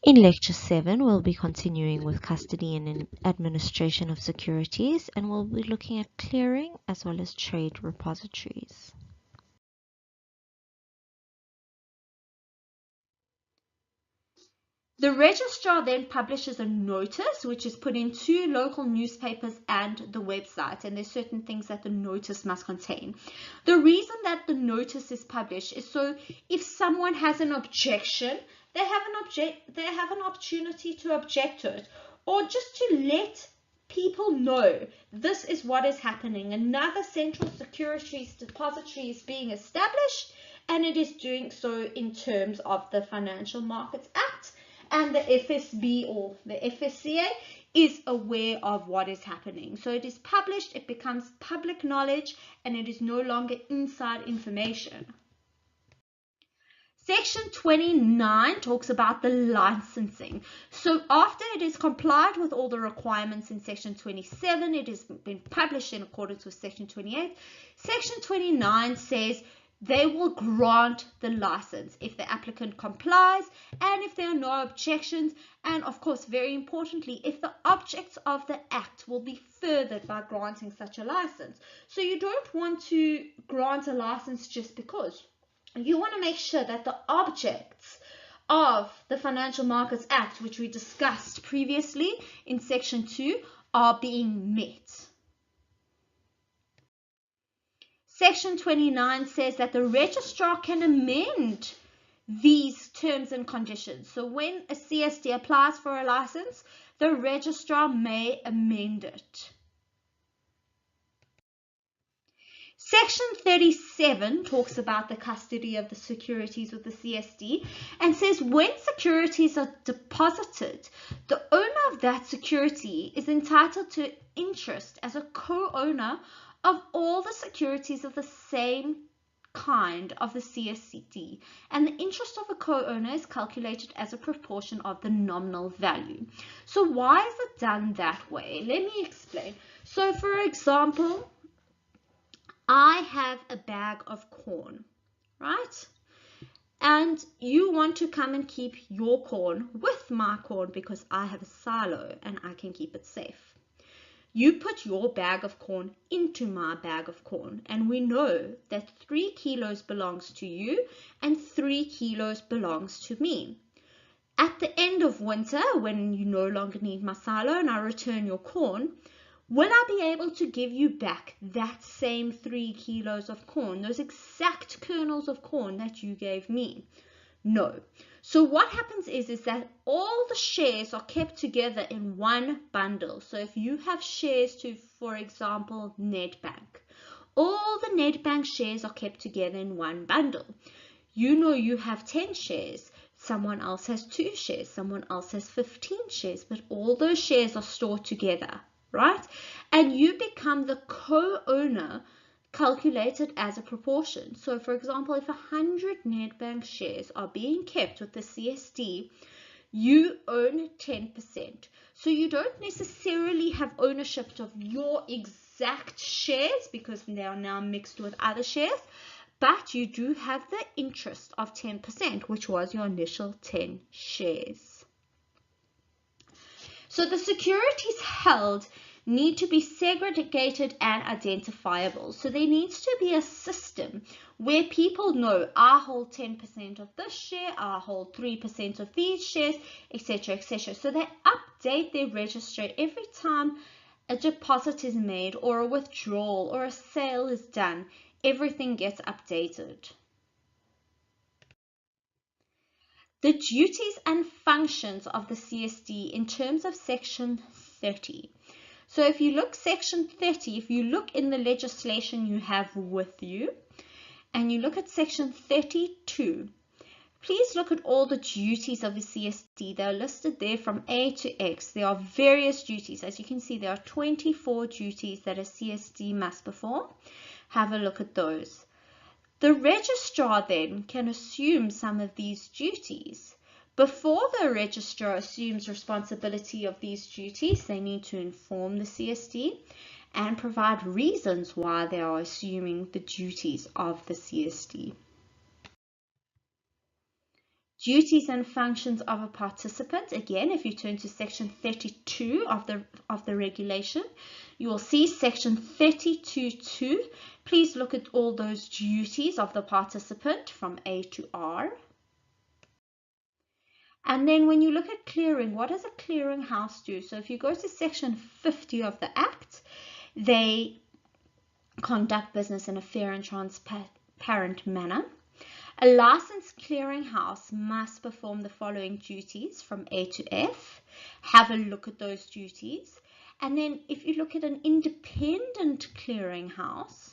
In Lecture 7, we'll be continuing with custody and administration of securities, and we'll be looking at clearing as well as trade repositories. The registrar then publishes a notice which is put in 2 local newspapers and the website, and there's certain things that the notice must contain. The reason that the notice is published is so if someone has an objection, they have an opportunity to object to it, or just to let people know this is what is happening. Another central securities depository is being established, and it is doing so in terms of the Financial Markets Act. And the FSB or the FSCA is aware of what is happening. So it is published, it becomes public knowledge, and it is no longer inside information. Section 29 talks about the licensing. So after it is complied with all the requirements in Section 27, it has been published in accordance with Section 28. Section 29 says they will grant the license if the applicant complies and if there are no objections, and of course, very importantly, if the objects of the act will be furthered by granting such a license. So you don't want to grant a license just because. You want to make sure that the objects of the Financial Markets Act, which we discussed previously in Section 2, are being met. Section 29 says that the registrar can amend these terms and conditions. So when a CSD applies for a license, the registrar may amend it. Section 37 talks about the custody of the securities with the CSD and says when securities are deposited, the owner of that security is entitled to interest as a co-owner of all the securities of the same kind of the CSD, and the interest of a co-owner is calculated as a proportion of the nominal value. So why is it done that way? Let me explain. So for example, I have a bag of corn, right? And you want to come and keep your corn with my corn because I have a silo and I can keep it safe. You put your bag of corn into my bag of corn, and we know that 3 kilos belongs to you and 3 kilos belongs to me. At the end of winter, when you no longer need my silo and I return your corn, will I be able to give you back that same 3 kilos of corn, those exact kernels of corn that you gave me? No. So what happens is that all the shares are kept together in one bundle. So if you have shares to, for example, Nedbank, all the Nedbank shares are kept together in one bundle. You know you have 10 shares. Someone else has 2 shares. Someone else has 15 shares. But all those shares are stored together, right? And you become the co-owner calculated as a proportion. So for example, if 100 Nedbank shares are being kept with the CSD, you own 10%. So you don't necessarily have ownership of your exact shares because they are now mixed with other shares, but you do have the interest of 10%, which was your initial 10 shares. So the securities held need to be segregated and identifiable. So there needs to be a system where people know I hold 10% of this share, I hold 3% of these shares, etc., etc. So they update their register every time a deposit is made or a withdrawal or a sale is done. Everything gets updated. The duties and functions of the CSD in terms of Section 30. So if you look Section 30, if you look in the legislation you have with you, and you look at Section 32, please look at all the duties of a CSD. They're listed there from A to X. There are various duties. As you can see, there are 24 duties that a CSD must perform. Have a look at those. The registrar then can assume some of these duties. Before the registrar assumes responsibility of these duties, they need to inform the CSD and provide reasons why they are assuming the duties of the CSD. Duties and functions of a participant. Again, if you turn to section 32 of the regulation, you will see section 32.2. Please look at all those duties of the participant from A to R. And then when you look at clearing, what does a clearing house do? So if you go to section 50 of the Act, they conduct business in a fair and transparent manner. A licensed clearinghouse must perform the following duties from A to F. Have a look at those duties. And then if you look at an independent clearinghouse,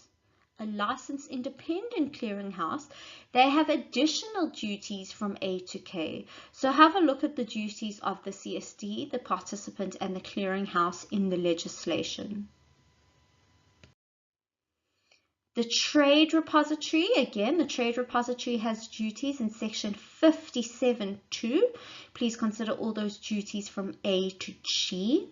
a licensed independent clearinghouse, they have additional duties from A to K. So have a look at the duties of the CSD, the participant, and the clearinghouse in the legislation. The trade repository, again, the trade repository has duties in section 57.2. Please consider all those duties from A to G.